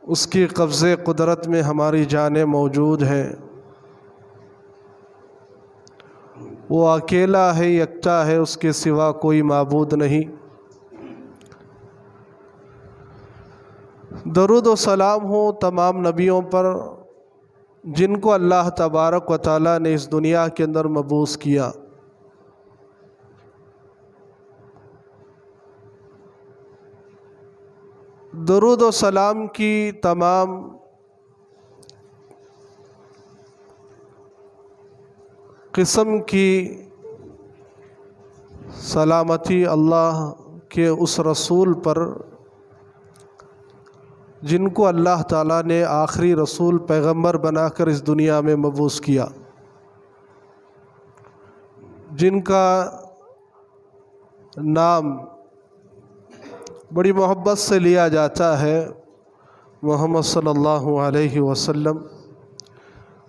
اس کی قبضے قدرت میں ہماری جانیں موجود ہیں۔ وہ اکیلا ہے، یکتا ہے، اس کے سوا کوئی معبود نہیں۔ درود و سلام ہو تمام نبیوں پر جن کو اللہ تبارک و تعالیٰ نے اس دنیا کے اندر مبعوث کیا۔ درود و سلام کی تمام قسم کی سلامتی اللہ کے اس رسول پر جن کو اللہ تعالیٰ نے آخری رسول پیغمبر بنا کر اس دنیا میں مبعوث کیا، جن کا نام بڑی محبت سے لیا جاتا ہے محمد صلی اللہ علیہ وسلم،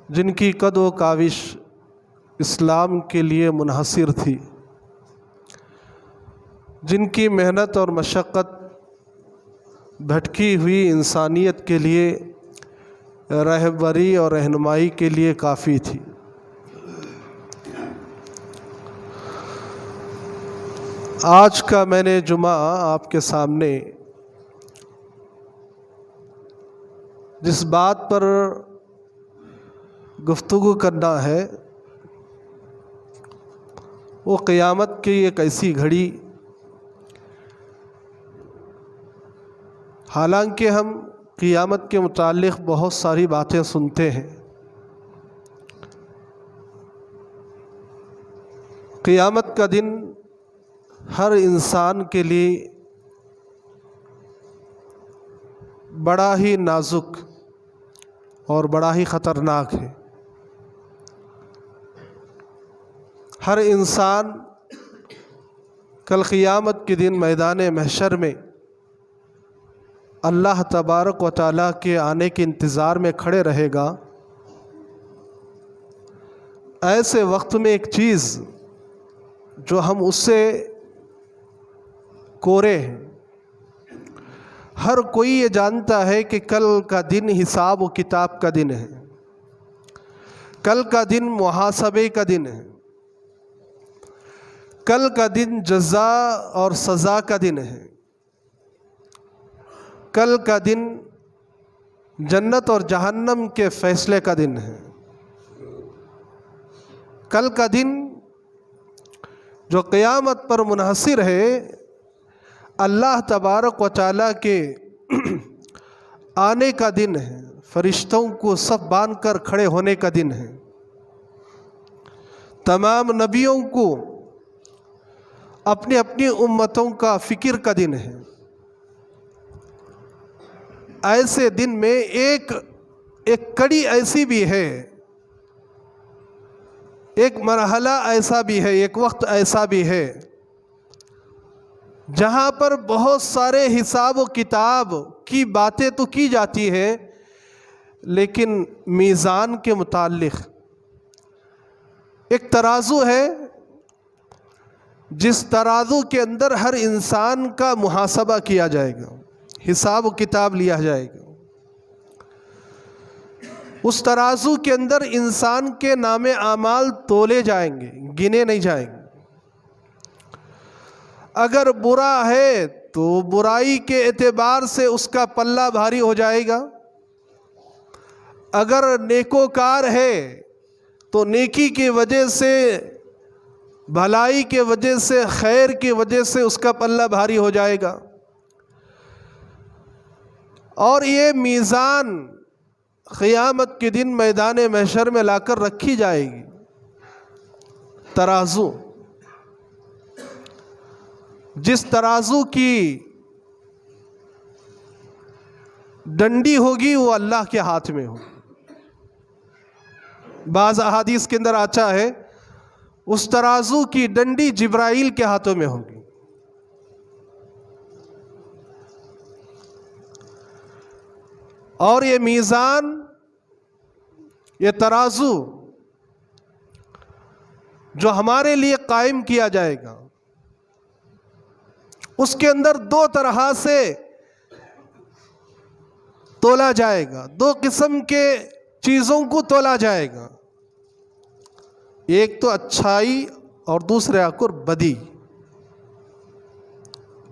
جن کی قد و کاوش اسلام کے لیے منحصر تھی، جن کی محنت اور مشقت بھٹکی ہوئی انسانیت کے لیے رہبری اور رہنمائی کے لیے کافی تھی۔ آج کا میں نے جمعہ آپ کے سامنے جس بات پر گفتگو کرنا ہے وہ قیامت کی ایک ایسی گھڑی، حالانکہ ہم قیامت کے متعلق بہت ساری باتیں سنتے ہیں، قیامت کا دن ہر انسان کے لیے بڑا ہی نازک اور بڑا ہی خطرناک ہے۔ ہر انسان کل قیامت کے دن میدان محشر میں اللہ تبارک و تعالیٰ کے آنے کے انتظار میں کھڑے رہے گا۔ ایسے وقت میں ایک چیز جو ہم اس سے کورے ہیں، ہر کوئی یہ جانتا ہے کہ کل کا دن حساب و کتاب کا دن ہے، کل کا دن محاسبے کا دن ہے، کل کا دن جزا اور سزا کا دن ہے، کل کا دن جنت اور جہنم کے فیصلے کا دن ہے۔ کل کا دن جو قیامت پر منحصر ہے، اللہ تبارک و تعالیٰ کے آنے کا دن ہے، فرشتوں کو صف باندھ کر کھڑے ہونے کا دن ہے، تمام نبیوں کو اپنی اپنی امتوں کا فکر کا دن ہے۔ ایسے دن میں ایک کڑی ایسی بھی ہے، ایک مرحلہ ایسا بھی ہے، ایک وقت ایسا بھی ہے جہاں پر بہت سارے حساب و کتاب کی باتیں تو کی جاتی ہیں، لیکن میزان کے متعلق ایک ترازو ہے جس ترازو کے اندر ہر انسان کا محاسبہ کیا جائے گا، حساب و کتاب لیا جائے گا۔ اس ترازو کے اندر انسان کے نام اعمال تولے جائیں گے، گنے نہیں جائیں گے۔ اگر برا ہے تو برائی کے اعتبار سے اس کا پلہ بھاری ہو جائے گا، اگر نیکوکار ہے تو نیکی کی وجہ سے، بھلائی کی وجہ سے، خیر کی وجہ سے اس کا پلہ بھاری ہو جائے گا۔ اور یہ میزان قیامت کے دن میدان محشر میں لا کر رکھی جائے گی، ترازو۔ جس ترازو کی ڈنڈی ہوگی وہ اللہ کے ہاتھ میں ہوگی۔ بعض احادیث کے اندر آتا ہے اس ترازو کی ڈنڈی جبرائیل کے ہاتھوں میں ہوگی۔ اور یہ میزان، یہ ترازو جو ہمارے لیے قائم کیا جائے گا، اس کے اندر دو طرح سے تولا جائے گا، دو قسم کے چیزوں کو تولا جائے گا، ایک تو اچھائی اور دوسرا کو بدی۔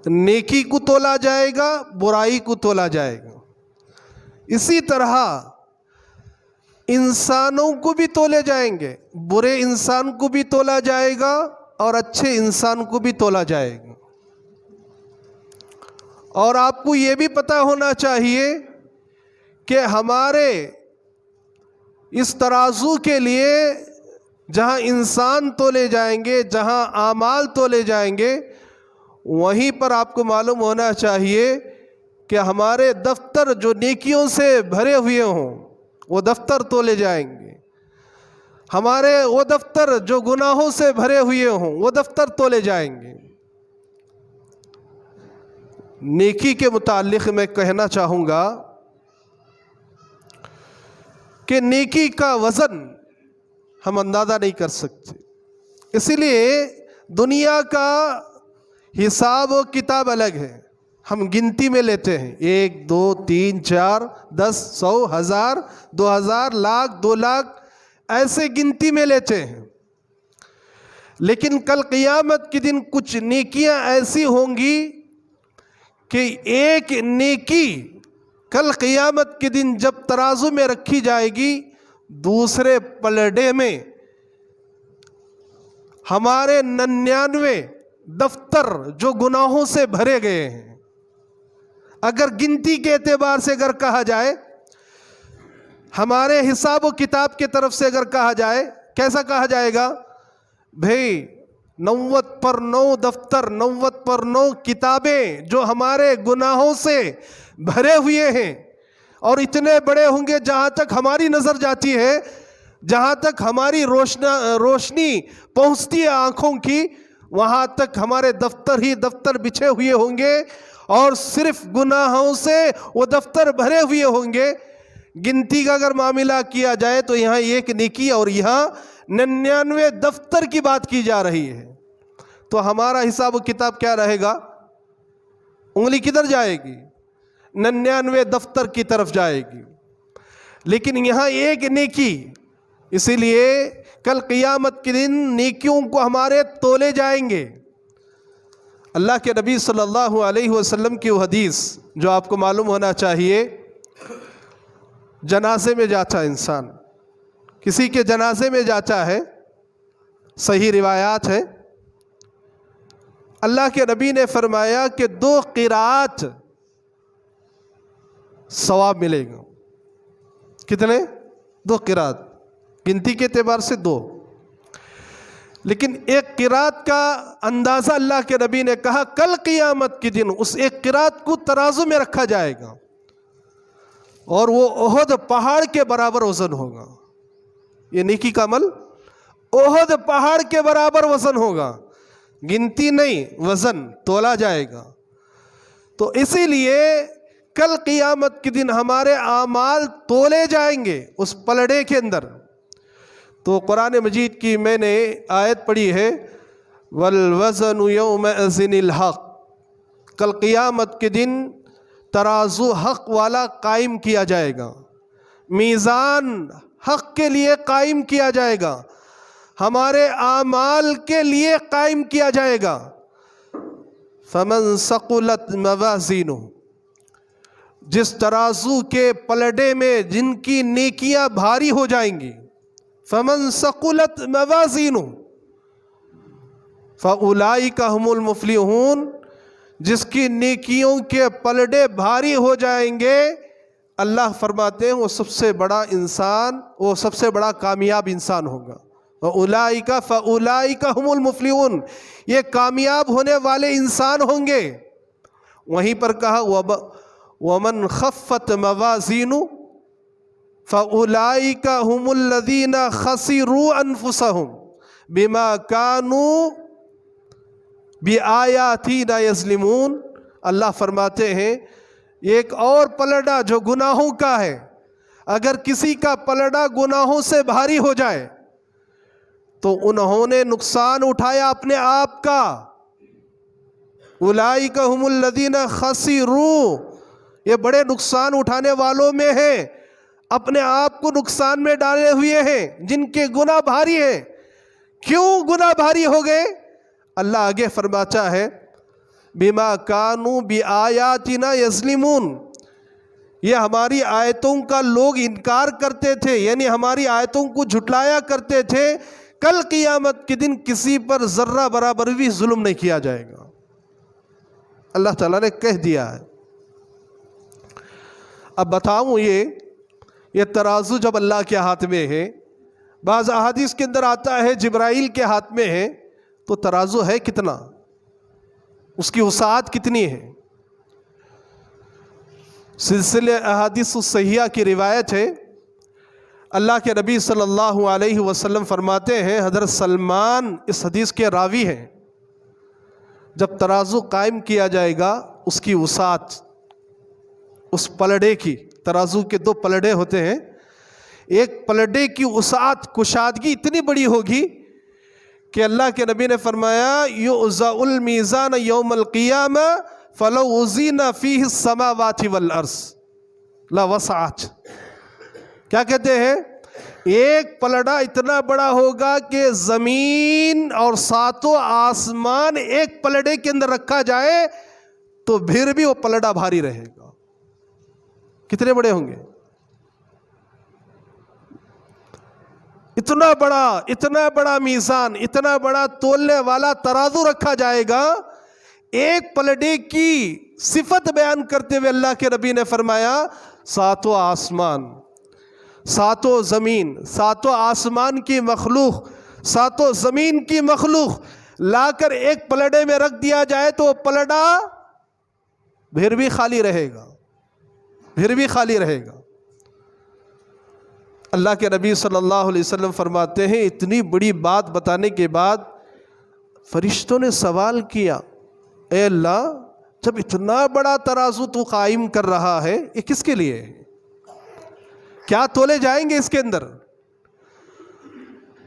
نیکی کو تولا جائے گا، برائی کو تولا جائے گا۔ اسی طرح انسانوں کو بھی تولے جائیں گے، برے انسان کو بھی تولا جائے گا اور اچھے انسان کو بھی تولا جائے گا۔ اور آپ کو یہ بھی پتہ ہونا چاہیے کہ ہمارے اس ترازو کے لیے جہاں انسان تولے جائیں گے، جہاں اعمال تولے جائیں گے، وہیں پر آپ کو معلوم ہونا چاہیے کہ ہمارے دفتر جو نیکیوں سے بھرے ہوئے ہوں وہ دفتر تولے جائیں گے، ہمارے وہ دفتر جو گناہوں سے بھرے ہوئے ہوں وہ دفتر تولے جائیں گے۔ نیکی کے متعلق میں کہنا چاہوں گا کہ نیکی کا وزن ہم اندازہ نہیں کر سکتے، اسی لیے دنیا کا حساب و کتاب الگ ہے، ہم گنتی میں لیتے ہیں، 1 2 3 4 10 100 1000 2000 لاکھ 2 لاکھ ایسے گنتی میں لیتے ہیں، لیکن کل قیامت کے دن کچھ نیکیاں ایسی ہوں گی کہ ایک نیکی کل قیامت کے دن جب ترازو میں رکھی جائے گی، دوسرے پلڑے میں ہمارے 99 دفتر جو گناہوں سے بھرے گئے ہیں، اگر گنتی کے اعتبار سے اگر کہا جائے، ہمارے حساب و کتاب کی طرف سے اگر کہا جائے، کیسا کہا جائے گا؟ بھئی 90/9 دفتر، 90/9 کتابیں جو ہمارے گناہوں سے بھرے ہوئے ہیں، اور اتنے بڑے ہوں گے جہاں تک ہماری نظر جاتی ہے، جہاں تک ہماری روشنی پہنچتی ہے آنکھوں کی، وہاں تک ہمارے دفتر ہی دفتر بچھے ہوئے ہوں گے، اور صرف گناہوں سے وہ دفتر بھرے ہوئے ہوں گے۔ گنتی کا اگر معاملہ کیا جائے تو یہاں ایک نیکی اور یہاں 99 دفتر کی بات کی جا رہی ہے، تو ہمارا حساب و کتاب کیا رہے گا؟ انگلی کدھر جائے گی؟ 99 دفتر کی طرف جائے گی، لیکن یہاں ایک نیکی، اسی لیے کل قیامت کے دن نیکیوں کو ہمارے تولے جائیں گے۔ اللہ کے نبی صلی اللہ علیہ وسلم کی وہ حدیث جو آپ کو معلوم ہونا چاہیے، جنازے میں جاتا انسان، کسی کے جنازے میں جاتا ہے، صحیح روایات ہے، اللہ کے نبی نے فرمایا کہ 2 قرات ثواب ملے گا۔ کتنے؟ 2 قرات، گنتی کے اعتبار سے 2، لیکن ایک قرات کا اندازہ اللہ کے نبی نے کہا کل قیامت کے دن اس ایک قرات کو ترازو میں رکھا جائے گا، اور وہ احد پہاڑ کے برابر وزن ہوگا۔ یہ نیکی کا عمل احد پہاڑ کے برابر وزن ہوگا، گنتی نہیں، وزن تولا جائے گا۔ تو اسی لیے کل قیامت کے دن ہمارے اعمال تولے جائیں گے اس پلڑے کے اندر۔ تو قرآن مجید کی میں نے آیت پڑھی ہے، وَالْوَزَنُ يَوْمَئِذٍ الْحَقُّ، کل قیامت کے دن ترازو حق والا قائم کیا جائے گا، میزان حق کے لیے قائم کیا جائے گا، ہمارے اعمال کے لیے قائم کیا جائے گا۔ فَمَنْ ثَقُلَتْ مَوَازِينُهُ، جس ترازو کے پلڑے میں جن کی نیکیاں بھاری ہو جائیں گی، فَمَنْ ثَقُلَتْ مَوَازِينُهُ فَأُولَئِكَ هُمُ الْمُفْلِحُونَ، جس کی نیکیوں کے پلڑے بھاری ہو جائیں گے، اللہ فرماتے ہیں وہ سب سے بڑا انسان، وہ سب سے بڑا کامیاب انسان ہوگا۔ فَأُولَئِكَ هُمُ الْمُفْلِحُونَ، یہ کامیاب ہونے والے انسان ہوں گے۔ وہیں پر کہا وَمَنْ خَفَّتْ مَوَازِينُهُ فَأُولَئِكَ هُمُ الَّذِينَ خَسِرُوا أَنفُسَهُمْ بِمَا كَانُوا بِآيَاتِنَا يَظْلِمُونَ، اللہ فرماتے ہیں ایک اور پلڑا جو گناہوں کا ہے، اگر کسی کا پلڑا گناہوں سے بھاری ہو جائے تو انہوں نے نقصان اٹھایا اپنے آپ کا۔ اولئک ہم الذین خسروا، یہ بڑے نقصان اٹھانے والوں میں ہیں، اپنے آپ کو نقصان میں ڈالے ہوئے ہیں، جن کے گناہ بھاری ہیں۔ کیوں گناہ بھاری ہو گئے؟ اللہ آگے فرماتا ہے بما کانوا بآیاتنا یظلمون، یہ ہماری آیتوں کا لوگ انکار کرتے تھے، یعنی ہماری آیتوں کو جھٹلایا کرتے تھے۔ کل قیامت کے دن کسی پر ذرہ برابر بھی ظلم نہیں کیا جائے گا، اللہ تعالیٰ نے کہہ دیا ہے۔ اب بتاؤں یہ ترازو جب اللہ کے ہاتھ میں ہے، بعض احادیث کے اندر آتا ہے جبرائیل کے ہاتھ میں ہے، تو ترازو ہے کتنا، اس کی وسعت کتنی ہے؟ سلسلہ احادیث الصحیحہ کی روایت ہے، اللہ کے نبی صلی اللہ علیہ وسلم فرماتے ہیں، حضرت سلمان اس حدیث کے راوی ہیں، جب ترازو قائم کیا جائے گا اس کی وسعت، اس پلڑے کی، ترازو کے دو پلڑے ہوتے ہیں، ایک پلڑے کی وسعت، کشادگی اتنی بڑی ہوگی کہ اللہ کے نبی نے فرمایا یوضع المیزان یوم القیامہ فلو وزن فیہ السماوات والارض لا وسعت۔ کیا کہتے ہیں؟ ایک پلڑا اتنا بڑا ہوگا کہ زمین اور ساتوں آسمان ایک پلڑے کے اندر رکھا جائے تو پھر بھی وہ پلڑا بھاری رہے گا۔ کتنے بڑے ہوں گے؟ اتنا بڑا میزان، اتنا بڑا تولنے والا ترازو رکھا جائے گا۔ ایک پلڑے کی صفت بیان کرتے ہوئے اللہ کے نبی نے فرمایا ساتوں آسمان، ساتوں زمین، ساتوں آسمان کی مخلوق، ساتوں زمین کی مخلوق لا کر ایک پلڑے میں رکھ دیا جائے تو وہ پلڑا پھر بھی خالی رہے گا، پھر بھی خالی رہے گا۔ اللہ کے نبی صلی اللہ علیہ وسلم فرماتے ہیں اتنی بڑی بات بتانے کے بعد فرشتوں نے سوال کیا، اے اللہ جب اتنا بڑا ترازو تو قائم کر رہا ہے یہ کس کے لیے ہے؟ کیا تولے جائیں گے اس کے اندر؟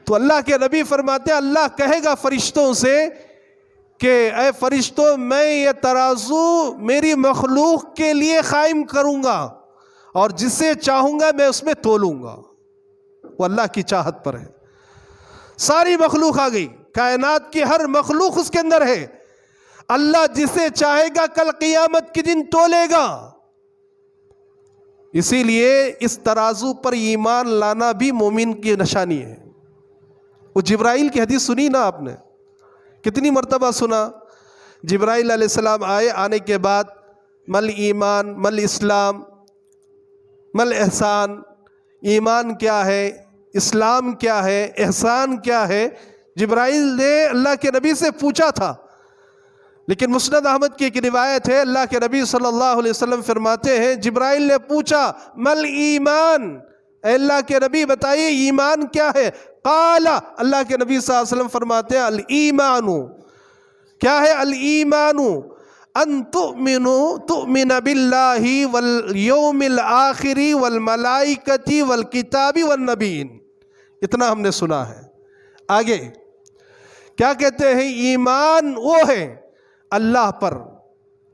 تو اللہ کے نبی فرماتے ہیں اللہ کہے گا فرشتوں سے کہ اے فرشتوں میں یہ ترازو میری مخلوق کے لیے قائم کروں گا اور جسے چاہوں گا میں اس میں تولوں گا۔ وہ اللہ کی چاہت پر ہے۔ ساری مخلوق آ گئی، کائنات کی ہر مخلوق اس کے اندر ہے، اللہ جسے چاہے گا کل قیامت کے دن تولے گا۔ اسی لیے اس ترازو پر ایمان لانا بھی مومن کی نشانی ہے۔ وہ جبرائیل کی حدیث سنی نا آپ نے، کتنی مرتبہ سنا؟ جبرائیل علیہ السلام آئے، آنے کے بعد مل ایمان مل اسلام مل احسان، ایمان کیا ہے، اسلام کیا ہے، احسان کیا ہے، جبرائیل نے اللہ کے نبی سے پوچھا تھا۔ لیکن مسند احمد کی ایک روایت ہے، اللہ کے نبی صلی اللہ علیہ وسلم فرماتے ہیں جبرائیل نے پوچھا مل ایمان، اے اللہ کے نبی بتائیے ایمان کیا ہے؟ قال، اللہ کے نبی صلی اللہ علیہ وسلم فرماتے ہیں الایمان، کیا ہے الایمان؟ ان تؤمن باللہ والیوم الآخر والملائکۃ والکتاب والنبیین۔ اتنا ہم نے سنا ہے۔ آگے کیا کہتے ہیں؟ ایمان وہ ہے اللہ پر،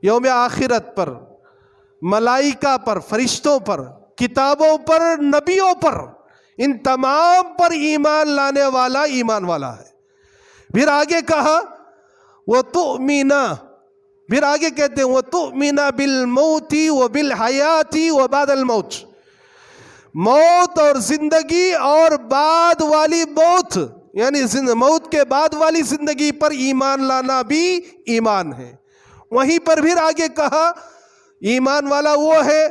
یوم آخرت پر، ملائکہ پر، فرشتوں پر، کتابوں پر، نبیوں پر، ان تمام پر ایمان لانے والا ایمان والا ہے۔ پھر آگے کہا وَتُؤْمِنَ، پھر آگے کہتے ہیں وَتُؤْمِنَ بِالْمَوْتِ وَبِالْحَيَاةِ وَبَعْدَ الْمَوْتِ، موت اور زندگی اور بعد والی موت، یعنی موت کے بعد والی زندگی پر ایمان لانا بھی ایمان ہے۔ وہیں پر پھر آگے کہا ایمان والا وہ ہے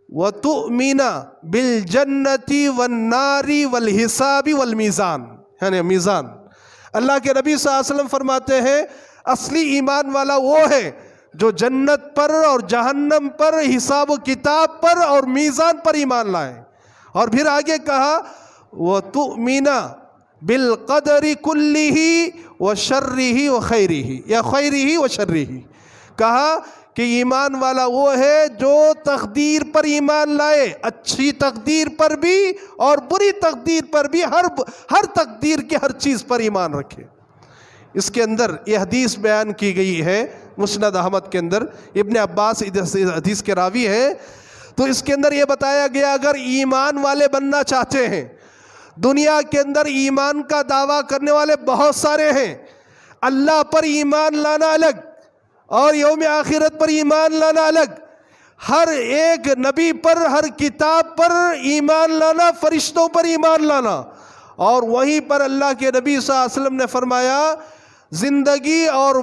وَتُؤْمِنَ بِالْجَنَّةِ وَالنَّارِ وَالْحِسَابِ وَالْمِيزَانِ، یعنی میزان۔ اللہ کے نبی صلی اللہ علیہ وسلم فرماتے ہیں اصلی ایمان والا وہ ہے جو جنت پر اور جہنم پر، حساب و کتاب پر اور میزان پر ایمان لائے۔ اور پھر آگے کہا وَتُؤْمِنَ بِالْقَدْرِ كُلِّهِ وَشَرِّهِ وَخَيْرِهِ یا خَيْرِهِ وَشَرِّهِ، کہا کہ ایمان والا وہ ہے جو تقدیر پر ایمان لائے، اچھی تقدیر پر بھی اور بری تقدیر پر بھی، ہر تقدیر کی ہر چیز پر ایمان رکھے۔ اس کے اندر یہ حدیث بیان کی گئی ہے مسند احمد کے اندر، ابن عباس حدیث کے راوی ہیں. تو اس کے اندر یہ بتایا گیا اگر ایمان والے بننا چاہتے ہیں، دنیا کے اندر ایمان کا دعویٰ کرنے والے بہت سارے ہیں. اللہ پر ایمان لانا الگ اور یوم آخرت پر ایمان لانا الگ. ہر ایک نبی پر، ہر کتاب پر ایمان لانا، فرشتوں پر ایمان لانا. اور وہیں پر اللہ کے نبی صلی اللہ علیہ وسلم نے فرمایا زندگی اور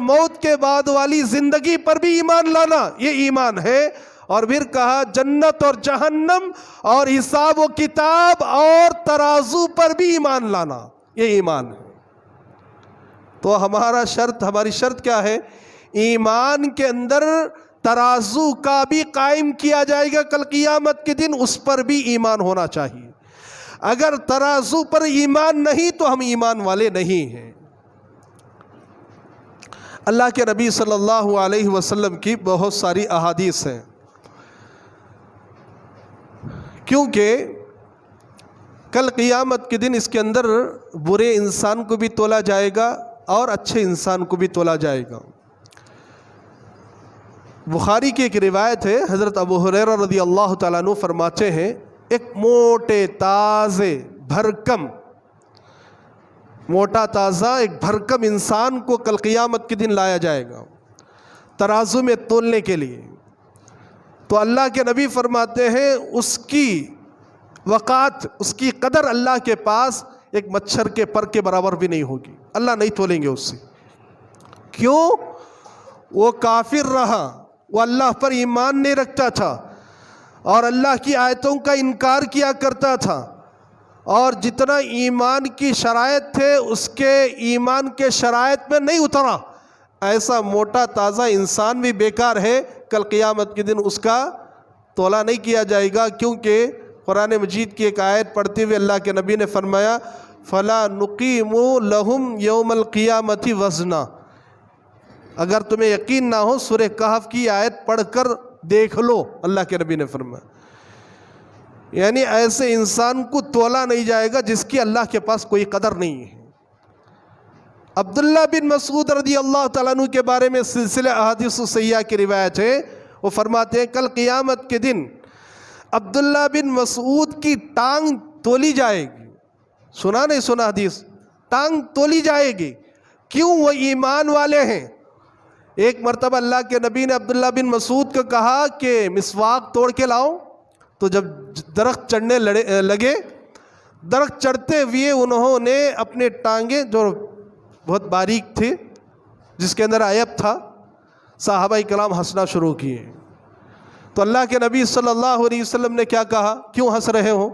موت کے بعد والی زندگی پر بھی ایمان لانا یہ ایمان ہے. اور پھر کہا جنت اور جہنم اور حساب و کتاب اور ترازو پر بھی ایمان لانا یہ ایمان ہے. تو ہماری شرط کیا ہے؟ ایمان کے اندر ترازو کا بھی قائم کیا جائے گا کل قیامت کے دن، اس پر بھی ایمان ہونا چاہیے. اگر ترازو پر ایمان نہیں تو ہم ایمان والے نہیں ہیں. اللہ کے نبی صلی اللہ علیہ وسلم کی بہت ساری احادیث ہیں، کیونکہ کل قیامت کے دن اس کے اندر برے انسان کو بھی تولا جائے گا اور اچھے انسان کو بھی تولا جائے گا. بخاری کی ایک روایت ہے، حضرت ابو ہریرہ رضی اللہ تعالیٰ عنہ فرماتے ہیں ایک موٹے تازے بھرکم، موٹا تازہ ایک بھرکم انسان کو کل قیامت کے دن لایا جائے گا ترازو میں تولنے کے لیے. تو اللہ کے نبی فرماتے ہیں اس کی وقات، اس کی قدر اللہ کے پاس ایک مچھر کے پر کے برابر بھی نہیں ہوگی. اللہ نہیں تولیں گے اس سے. کیوں؟ وہ کافر رہا، وہ اللہ پر ایمان نہیں رکھتا تھا اور اللہ کی آیتوں کا انکار کیا کرتا تھا، اور جتنا ایمان کی شرائط تھے اس کے ایمان کے شرائط میں نہیں اترا. ایسا موٹا تازہ انسان بھی بیکار ہے، کل قیامت کے دن اس کا تولا نہیں کیا جائے گا. کیونکہ قرآن مجید کی ایک آیت پڑھتے ہوئے اللہ کے نبی نے فرمایا فَلَا نُقِيمُ لَهُمْ يَوْمَ الْقِيَامَةِ وَزْنًا. اگر تمہیں یقین نہ ہو سورہ کہف کی آیت پڑھ کر دیکھ لو، اللہ کے نبی نے فرمایا. یعنی ایسے انسان کو تولا نہیں جائے گا جس کی اللہ کے پاس کوئی قدر نہیں ہے. عبداللہ بن مسعود رضی اللہ تعالیٰ عنہ کے بارے میں سلسلہ احادیث صحیحہ کی روایت ہے، وہ فرماتے ہیں کل قیامت کے دن عبداللہ بن مسعود کی ٹانگ تولی جائے گی. سنا نہیں سنا حدیث؟ ٹانگ تولی جائے گی. کیوں؟ وہ ایمان والے ہیں. ایک مرتبہ اللہ کے نبی نے عبداللہ بن مسعود کو کہا کہ مسواک توڑ کے لاؤ. تو جب درخت چڑھنے لگے، درخت چڑھتے ہوئے انہوں نے اپنے ٹانگیں جو بہت باریک تھی جس کے اندر عیب تھا، صحابہ کرام ہنسنا شروع کیے. تو اللہ کے نبی صلی اللہ علیہ وسلم نے کیا کہا؟ کیوں ہنس رہے ہو؟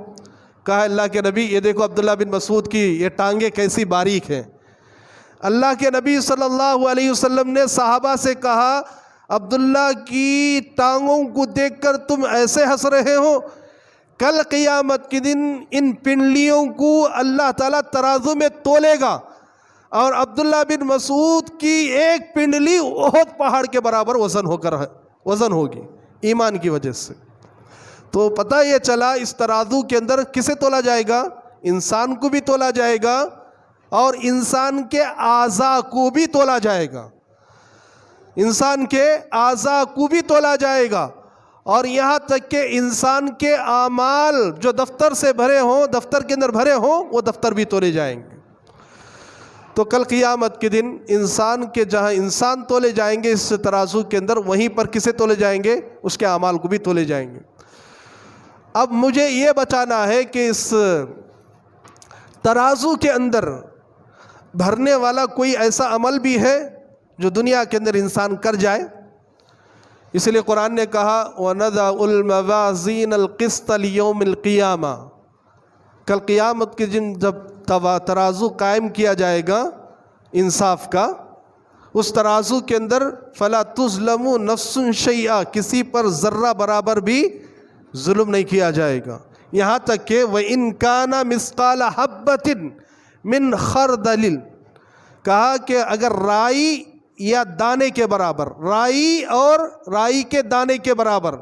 کہا اللہ کے نبی یہ دیکھو عبداللہ بن مسعود کی یہ ٹانگیں کیسی باریک ہیں. اللہ کے نبی صلی اللہ علیہ وسلم نے صحابہ سے کہا عبداللہ کی ٹانگوں کو دیکھ کر تم ایسے ہنس رہے ہو؟ کل قیامت کے دن ان پنڈلیوں کو اللہ تعالیٰ ترازو میں تولے گا اور عبداللہ بن مسعود کی ایک پنڈلی احد پہاڑ کے برابر وزن ہوگی ایمان کی وجہ سے. تو پتہ یہ چلا اس ترازو کے اندر کسے تولا جائے گا؟ انسان کو بھی تولا جائے گا اور انسان کے اعضاء کو بھی تولا جائے گا. انسان کے اعضاء کو بھی تولا جائے گا اور یہاں تک کہ انسان کے اعمال جو دفتر سے بھرے ہوں، دفتر کے اندر بھرے ہوں، وہ دفتر بھی تولے جائیں گے. تو کل قیامت کے دن انسان کے جہاں انسان تولے جائیں گے اس ترازو کے اندر، وہیں پر کسے تولے جائیں گے؟ اس کے اعمال کو بھی تولے جائیں گے. اب مجھے یہ بتانا ہے کہ اس ترازو کے اندر بھرنے والا کوئی ایسا عمل بھی ہے جو دنیا کے اندر انسان کر جائے. اس لیے قرآن نے کہا وَنَضَعُ الْمَوَازِينَ الْقِسْطَ لِيَوْمِ الْقِيَامَةِ. کل قیامت کے دن جب ترازو قائم کیا جائے گا انصاف کا، اس ترازو کے اندر فَلَا تُظْلَمُ نَفْسٌ شَيْئًا، کسی پر ذرہ برابر بھی ظلم نہیں کیا جائے گا. یہاں تک کہ وَإِن كَانَ مِثْقَالَ حَبَّةٍ مِّنْ خَرْدَلٍ، کہا کہ اگر رائی یا دانے کے برابر، رائی اور رائی کے دانے کے برابر،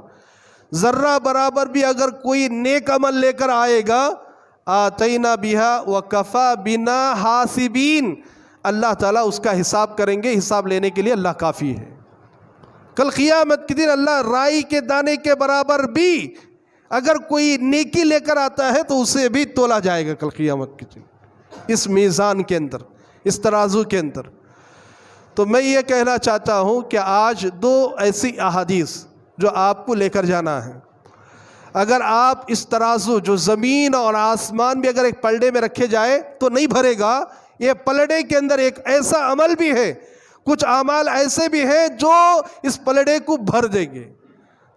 ذرہ برابر بھی اگر کوئی نیک عمل لے کر آئے گا آتینا بہا وکفا بنا حاسبین، اللہ تعالیٰ اس کا حساب کریں گے، حساب لینے کے لیے اللہ کافی ہے۔ کل قیامت کے دن اللہ رائی کے دانے کے برابر بھی اگر کوئی نیکی لے کر آتا ہے تو اسے بھی تولا جائے گا کل قیامت کے دن، اس میزان کے اندر، اس ترازو کے اندر۔ تو میں یہ کہنا چاہتا ہوں کہ آج دو ایسی احادیث جو آپ کو لے کر جانا ہے، اگر آپ اس ترازو جو زمین اور آسمان بھی اگر ایک پلڑے میں رکھے جائے تو نہیں بھرے گا، یہ پلڑے کے اندر ایک ایسا عمل بھی ہے، کچھ اعمال ایسے بھی ہیں جو اس پلڑے کو بھر دیں گے۔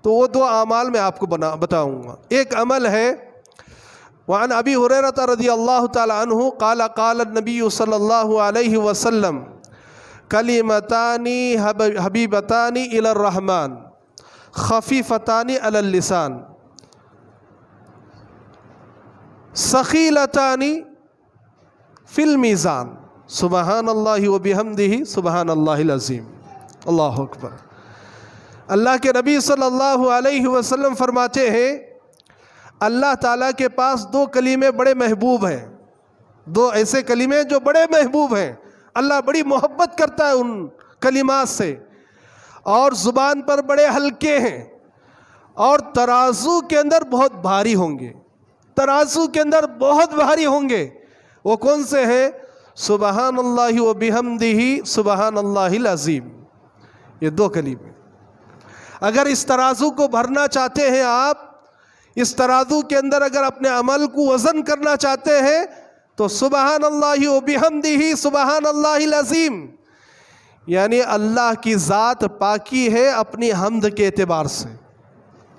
تو وہ دو اعمال میں آپ کو بتاؤں گا۔ ایک عمل ہے، وعن ابی ہریرہ رضی اللہ تعالی عنہ قال قال النبی صلی اللہ علیہ وسلم کلمتان حبیبتان الی الرحمن خفیفتان علی اللسان ثقیلتان فی المیزان سبحان اللہ وبحمدہ سبحان اللہ العظیم۔ اللہ اکبر۔ اللہ کے نبی صلی اللہ علیہ وسلم فرماتے ہیں اللہ تعالیٰ کے پاس دو کلمے بڑے محبوب ہیں، دو ایسے کلمے جو بڑے محبوب ہیں، اللہ بڑی محبت کرتا ہے ان کلمات سے، اور زبان پر بڑے ہلکے ہیں اور ترازو کے اندر بہت بھاری ہوں گے، ترازو کے اندر بہت بھاری ہوں گے۔ وہ کون سے ہیں؟ سبحان اللہ وبحمدہ سبحان اللہ العظیم۔ یہ دو کلمے اگر اس ترازو کو بھرنا چاہتے ہیں، آپ اس ترازو کے اندر اگر اپنے عمل کو وزن کرنا چاہتے ہیں تو سبحان اللہ وبحمدہ سبحان اللہ العظیم، یعنی اللہ کی ذات پاکی ہے اپنی حمد کے اعتبار سے،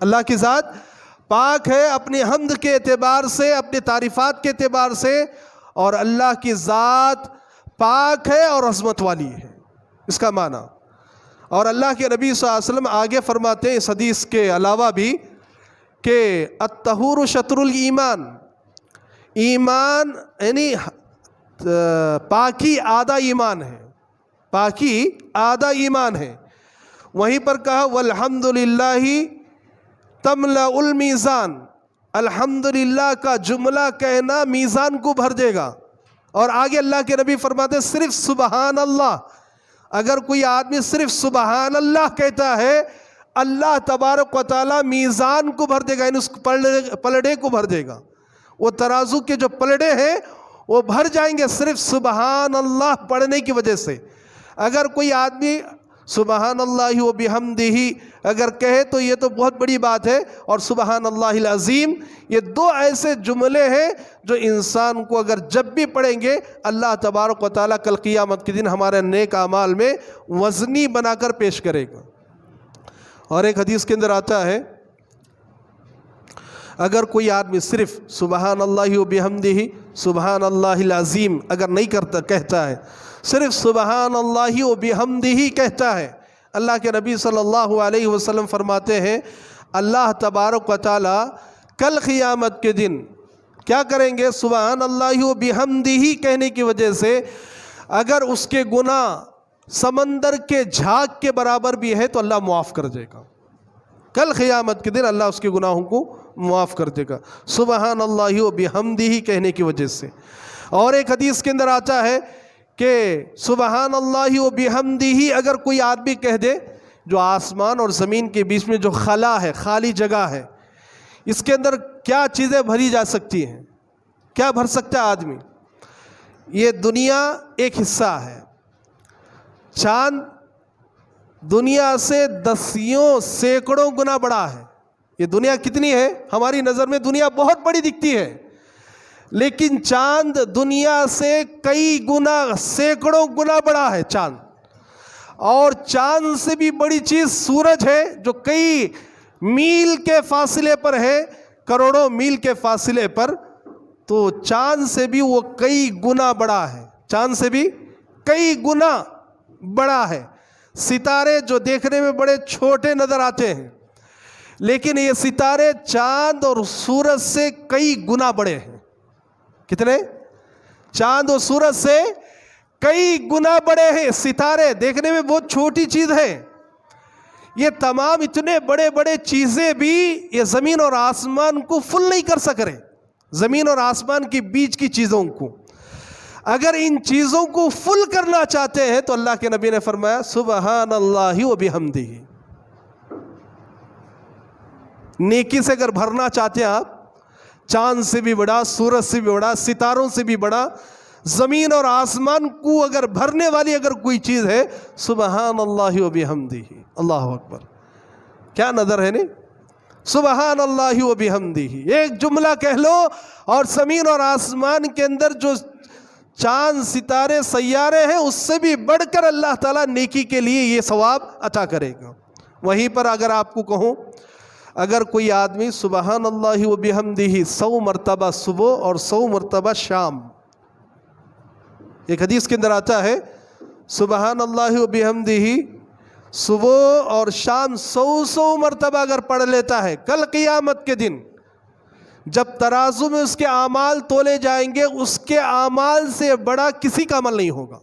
اللہ کی ذات پاک ہے اپنی حمد کے اعتبار سے، اپنی تعریفات کے اعتبار سے، اور اللہ کی ذات پاک ہے اور عظمت والی ہے، اس کا معنی۔ اور اللہ کے نبی صلی اللہ علیہ وسلم آگے فرماتے ہیں اس حدیث کے علاوہ بھی کہ الطہور شطر الایمان، ایمان یعنی پاکی آدھا ایمان ہے، پاکی آدھا ایمان ہے۔ وہیں پر کہا والحمدللہ تملأ المیزان، الحمدللہ کا جملہ کہنا میزان کو بھر دے گا۔ اور آگے اللہ کے نبی فرماتے ہیں صرف سبحان اللہ، اگر کوئی آدمی صرف سبحان اللہ کہتا ہے اللہ تبارک و تعالی میزان کو بھر دے گا، یعنی اس پلڑے کو بھر دے گا، وہ ترازو کے جو پلڑے ہیں وہ بھر جائیں گے صرف سبحان اللہ پڑھنے کی وجہ سے۔ اگر کوئی آدمی سبحان اللہ وبحمدہ اگر کہے تو یہ تو بہت بڑی بات ہے، اور سبحان اللہ العظیم، یہ دو ایسے جملے ہیں جو انسان کو اگر جب بھی پڑھیں گے اللہ تبارک و تعالیٰ کل قیامت کے دن ہمارے نیک اعمال میں وزنی بنا کر پیش کرے گا۔ اور ایک حدیث کے اندر آتا ہے اگر کوئی آدمی صرف سبحان اللہ وبحمدہ سبحان اللہ العظیم اگر نہیں کہتا ہے، صرف سبحان اللہ وبحمدہ کہتا ہے، اللہ کے نبی صلی اللہ علیہ وسلم فرماتے ہیں اللہ تبارک و تعالی کل قیامت کے دن کیا کریں گے؟ سبحان اللہ وبحمدہ کہنے کی وجہ سے اگر اس کے گناہ سمندر کے جھاگ کے برابر بھی ہے تو اللہ معاف کر دے گا، کل قیامت کے دن اللہ اس کے گناہوں کو معاف کر دے گا سبحان اللہ وبحمدہ کہنے کی وجہ سے۔ اور ایک حدیث کے اندر آتا ہے کہ سبحان اللہ وبحمدہ اگر کوئی آدمی کہہ دے، جو آسمان اور زمین کے بیچ میں جو خلا ہے، خالی جگہ ہے، اس کے اندر کیا چیزیں بھری جا سکتی ہیں؟ کیا بھر سکتا ہے آدمی؟ یہ دنیا ایک حصہ ہے، چاند دنیا سے دسیوں سینکڑوں گنا بڑا ہے۔ یہ دنیا کتنی ہے؟ ہماری نظر میں دنیا بہت بڑی دکھتی ہے، لیکن چاند دنیا سے کئی گنا، سینکڑوں گنا بڑا ہے چاند۔ اور چاند سے بھی بڑی چیز سورج ہے جو کئی میل کے فاصلے پر ہے، کروڑوں میل کے فاصلے پر، تو چاند سے بھی وہ کئی گنا بڑا ہے، چاند سے بھی کئی گنا بڑا ہے۔ ستارے جو دیکھنے میں بڑے چھوٹے نظر آتے ہیں، لیکن یہ ستارے چاند اور سورج سے کئی گنا بڑے ہیں۔ کتنے؟ چاند اور سورج سے کئی گنا بڑے ہیں۔ ستارے دیکھنے میں بہت چھوٹی چیز ہے، یہ تمام اتنے بڑے بڑے چیزیں بھی یہ زمین اور آسمان کو فل نہیں کر سک رہے، زمین اور آسمان کے بیچ کی چیزوں کو۔ اگر ان چیزوں کو فل کرنا چاہتے ہیں تو اللہ کے نبی نے فرمایا سبحان اللہ و بحمدہ. نیکی سے اگر بھرنا چاہتے ہیں آپ، چاند سے بھی بڑا، سورج سے بھی بڑا، ستاروں سے بھی بڑا، زمین اور آسمان کو اگر بھرنے والی اگر کوئی چیز ہے، سبحان اللہ و بحمدہ. اللہ اکبر، کیا نظر ہے نہیں؟ سبحان اللہ و بحمدہ ایک جملہ کہہ لو اور زمین اور آسمان کے اندر جو چاند ستارے سیارے ہیں اس سے بھی بڑھ کر اللہ تعالیٰ نیکی کے لیے یہ ثواب عطا کرے گا. وہیں پر اگر آپ کو کہوں، اگر کوئی آدمی سبحان اللہ و بحمدہ 100 مرتبہ صبح اور 100 مرتبہ شام، ایک حدیث کے اندر آتا ہے سبحان اللہ و بحمدہ صبح اور شام 100 مرتبہ اگر پڑھ لیتا ہے، کل قیامت کے دن جب ترازو میں اس کے اعمال تولے جائیں گے، اس کے اعمال سے بڑا کسی کا عمل نہیں ہوگا،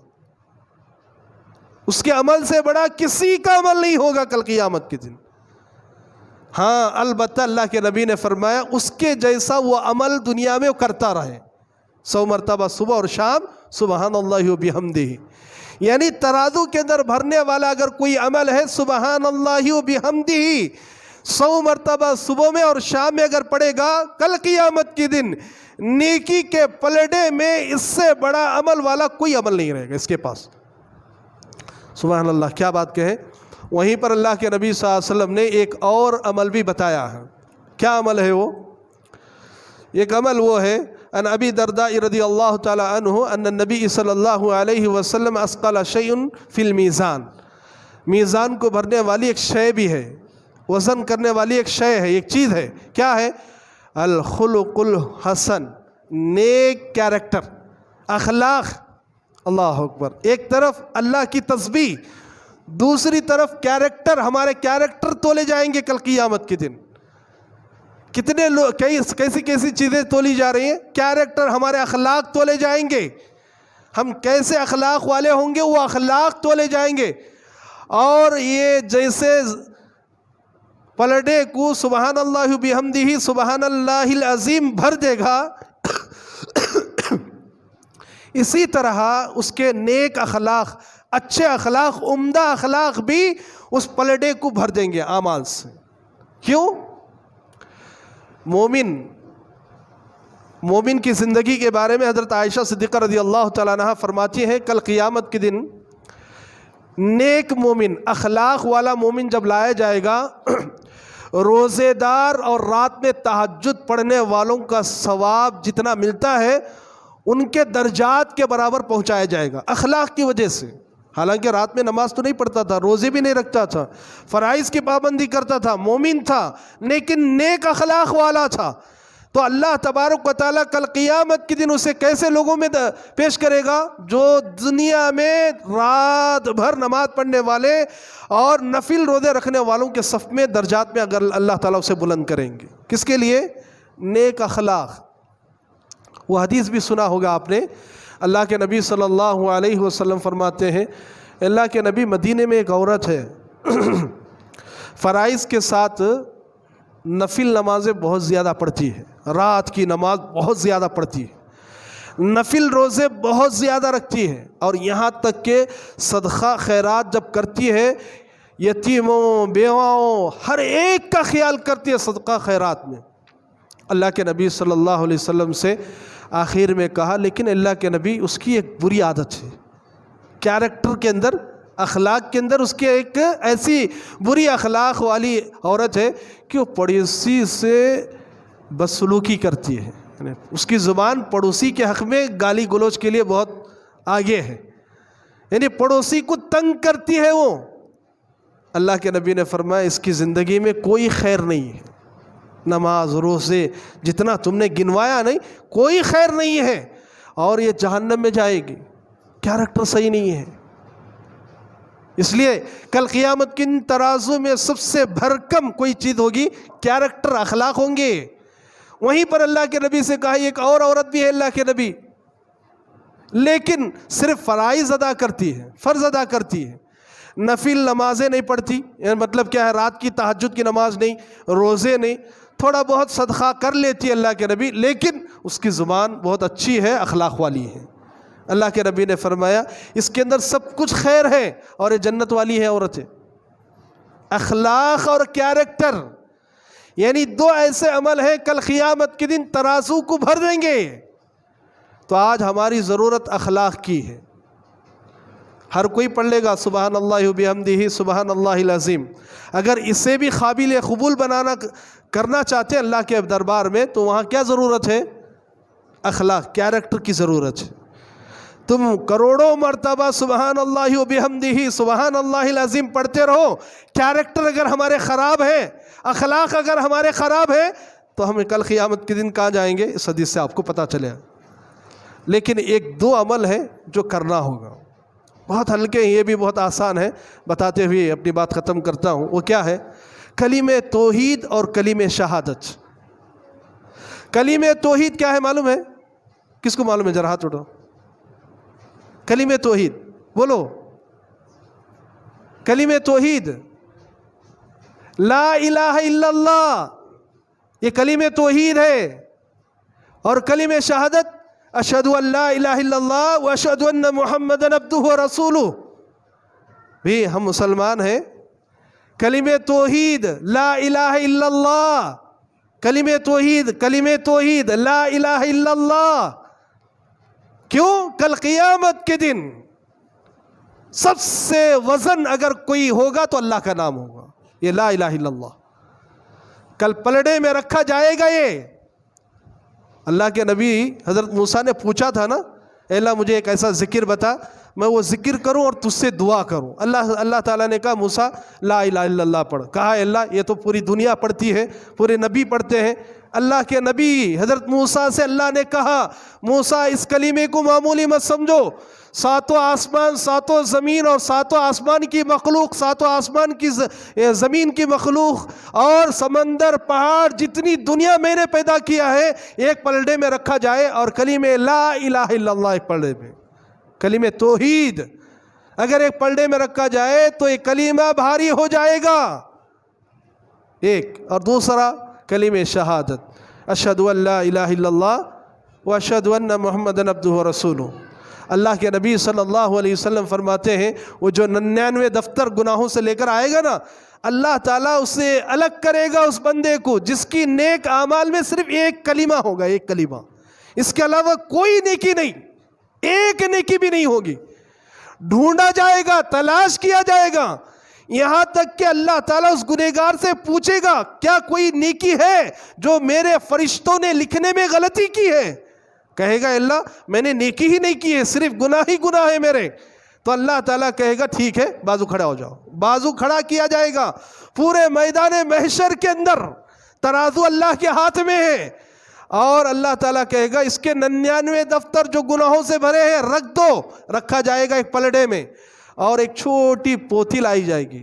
اس کے عمل سے بڑا کسی کا عمل نہیں ہوگا کل قیامت کے دن. ہاں البتہ اللہ کے نبی نے فرمایا اس کے جیسا وہ عمل دنیا میں کرتا رہے، 100 مرتبہ صبح اور شام سبحان اللہ و بحمدہ. یعنی ترازو کے اندر بھرنے والا اگر کوئی عمل ہے سبحان اللہ و بحمدہ 100 مرتبہ صبح میں اور شام میں اگر پڑھے گا، کل قیامت کے دن نیکی کے پلڑے میں اس سے بڑا عمل والا کوئی عمل نہیں رہے گا اس کے پاس. سبحان اللہ، کیا بات کہیں. وہیں پر اللہ کے نبی صلی اللہ علیہ وسلم نے ایک اور عمل بھی بتایا ہے. کیا عمل ہے وہ؟ ایک عمل وہ ہے ان ابی درداء رضی اللہ تعالی عنہ ان النبی صلی اللہ علیہ وسلم اسقل شیء فی المیزان. میزان کو بھرنے والی ایک شے بھی ہے، وزن کرنے والی ایک شے ہے، ایک چیز ہے. کیا ہے؟ الخلق الحسن، نیک کیریکٹر، اخلاق. اللہ اکبر. ایک طرف اللہ کی تسبیح، دوسری طرف کیریکٹر. ہمارے کیریکٹر تولے جائیں گے کل قیامت کے دن. کتنے لوگ کیسی چیزیں تولی جا رہی ہیں؟ کیریکٹر، ہمارے اخلاق تولے جائیں گے. ہم کیسے اخلاق والے ہوں گے وہ اخلاق تولے جائیں گے. اور یہ جیسے پلڑے کو سبحان اللہ بحمدہ سبحان اللہ العظیم بھر دے گا، اسی طرح اس کے نیک اخلاق، اچھے اخلاق، عمدہ اخلاق بھی اس پلڑے کو بھر دیں گے اعمال سے. کیوں؟ مومن کی زندگی کے بارے میں حضرت عائشہ صدیقہ رضی اللہ تعالیٰ عنہ فرماتی ہیں کل قیامت کے دن نیک مومن، اخلاق والا مومن جب لایا جائے گا، روزے دار اور رات میں تہجد پڑھنے والوں کا ثواب جتنا ملتا ہے ان کے درجات کے برابر پہنچایا جائے گا اخلاق کی وجہ سے. حالانکہ رات میں نماز تو نہیں پڑھتا تھا، روزے بھی نہیں رکھتا تھا، فرائض کی پابندی کرتا تھا، مومن تھا، لیکن نیک اخلاق والا تھا. تو اللہ تبارک و تعالیٰ کل قیامت کے دن اسے کیسے لوگوں میں پیش کرے گا؟ جو دنیا میں رات بھر نماز پڑھنے والے اور نفل روزے رکھنے والوں کے صف میں درجات میں اگر اللہ تعالیٰ اسے بلند کریں گے. کس کے لیے؟ نیک اخلاق. وہ حدیث بھی سنا ہوگا آپ نے، اللہ کے نبی صلی اللہ علیہ وسلم فرماتے ہیں، اللہ کے نبی مدینے میں ایک عورت ہے فرائض کے ساتھ نفل نمازیں بہت زیادہ پڑھتی ہے، رات کی نماز بہت زیادہ پڑھتی ہے، نفل روزے بہت زیادہ رکھتی ہے، اور یہاں تک کہ صدقہ خیرات جب کرتی ہے یتیموں بیواؤں ہر ایک کا خیال کرتی ہے صدقہ خیرات میں. اللہ کے نبی صلی اللہ علیہ وسلم سے آخر میں کہا لیکن اللہ کے نبی اس کی ایک بری عادت ہے، کیریکٹر کے اندر، اخلاق کے اندر اس کے ایک ایسی بری اخلاق والی عورت ہے کہ وہ پڑوسی سے بدسلوکی کرتی ہے. یعنی اس کی زبان پڑوسی کے حق میں گالی گلوچ کے لیے بہت آگے ہے، یعنی پڑوسی کو تنگ کرتی ہے وہ. اللہ کے نبی نے فرمایا اس کی زندگی میں کوئی خیر نہیں ہے، نماز روزے جتنا تم نے گنوایا نہیں کوئی خیر نہیں ہے، اور یہ جہنم میں جائے گی. کیریکٹر صحیح نہیں ہے. اس لیے کل قیامت کی ترازو میں سب سے بھرکم کوئی چیز ہوگی، کیریکٹر، اخلاق ہوں گے. وہیں پر اللہ کے نبی سے کہا ایک اور عورت بھی ہے اللہ کے نبی، لیکن صرف فرائض ادا کرتی ہے، فرض ادا کرتی ہے، نفل نمازیں نہیں پڑھتی. یعنی مطلب کیا ہے؟ رات کی تہجد کی نماز نہیں، روزے نہیں، تھوڑا بہت صدقہ کر لیتی ہے اللہ کے نبی، لیکن اس کی زبان بہت اچھی ہے، اخلاق والی ہے. اللہ کے نبی نے فرمایا اس کے اندر سب کچھ خیر ہے اور یہ جنت والی ہے عورت ہے۔ اخلاق اور کیریکٹر، یعنی دو ایسے عمل ہیں کل قیامت کے دن ترازو کو بھر دیں گے۔ تو آج ہماری ضرورت اخلاق کی ہے۔ ہر کوئی پڑھ لے گا سبحان اللہ وبحمدہ سبحان اللہ العظیم، اگر اسے بھی قابل قبول کرنا چاہتے ہیں اللہ کے دربار میں تو وہاں کیا ضرورت ہے؟ اخلاق، کیریکٹر کی ضرورت ہے۔ تم کروڑوں مرتبہ سبحان اللہ وبحمدہ سبحان اللہ العظیم پڑھتے رہو، کیریکٹر اگر ہمارے خراب ہے، اخلاق اگر ہمارے خراب ہے، تو ہم کل قیامت کے دن کہاں جائیں گے؟ اس حدیث سے آپ کو پتہ چلے۔ لیکن ایک دو عمل ہے جو کرنا ہوگا، بہت ہلکے ہیں، یہ بھی بہت آسان ہے، بتاتے ہوئے اپنی بات ختم کرتا ہوں۔ وہ کیا ہے؟ کلمہ توحید اور کلمہ شہادت۔ کلمہ توحید کیا ہے معلوم ہے؟ کس کو معلوم ہے؟ ذرا ہاتھ اٹھاؤ۔ کلمہ توحید بولو۔ کلمہ توحید لا الہ الا اللہ، یہ کلمہ توحید ہے۔ اور کلمہ شہادت اشہد ان لا الہ الا اللہ واشہد ان محمدًا عبدہ ورسولہ، بھی ہم مسلمان ہیں۔ کلمہ توحید لا الہ الا اللہ، کلمہ توحید لا الہ الا اللہ۔ کیوں؟ کل قیامت کے دن سب سے وزن اگر کوئی ہوگا تو اللہ کا نام ہوگا، یہ لا الہ الا اللہ۔ کل پلڑے میں رکھا جائے گا یہ۔ اللہ کے نبی حضرت موسیٰ نے پوچھا تھا نا، اے اللہ مجھے ایک ایسا ذکر بتا میں وہ ذکر کروں اور تجھ سے دعا کروں۔ اللہ تعالیٰ نے کہا موسیٰ لا الہ الا اللہ پڑھ۔ کہا اے اللہ یہ تو پوری دنیا پڑھتی ہے، پورے نبی پڑھتے ہیں۔ اللہ کے نبی حضرت موسیٰ سے اللہ نے کہا موسیٰ اس کلمے کو معمولی مت سمجھو، ساتوں آسمان، ساتوں زمین اور ساتوں آسمان کی مخلوق، ساتوں آسمان کی زمین کی مخلوق اور سمندر پہاڑ جتنی دنیا میں نے پیدا کیا ہے ایک پلڑے میں رکھا جائے اور کلمہ لا الہ الا اللہ ایک پلڑے میں، کلمہ توحید اگر ایک پلڑے میں رکھا جائے تو یہ کلمہ بھاری ہو جائے گا ایک۔ اور دوسرا کلمہ شہادت اشہد ان لا الہ الا اللہ واشہد ان محمدًا عبدہ ورسولہ۔ اللہ کے نبی صلی اللہ علیہ وسلم فرماتے ہیں وہ جو 99 دفتر گناہوں سے لے کر آئے گا نا، اللہ تعالیٰ اسے الگ کرے گا اس بندے کو جس کی نیک اعمال میں صرف ایک کلمہ ہوگا، ایک کلمہ، اس کے علاوہ کوئی نیکی نہیں، ایک نیکی بھی نہیں ہوگی۔ ڈھونڈا جائے گا، تلاش کیا جائے گا، یہاں تک کہ اللہ تعالیٰ اس گنہگار سے پوچھے گا کیا کوئی نیکی ہے جو میرے فرشتوں نے لکھنے میں غلطی کی ہے؟ کہے گا اللہ میں نے نیکی ہی نہیں کی ہے، صرف گناہ ہی گناہ ہے میرے۔ تو اللہ تعالیٰ کہے گا ٹھیک ہے بازو کھڑا ہو جاؤ، بازو کھڑا کیا جائے گا۔ پورے میدان محشر کے اندر ترازو اللہ کے ہاتھ میں ہے اور اللہ تعالیٰ کہے گا اس کے 99 دفتر جو گناہوں سے بھرے ہیں رکھ دو، رکھا جائے گا ایک پلڑے میں اور ایک چھوٹی پوتھی لائی جائے گی،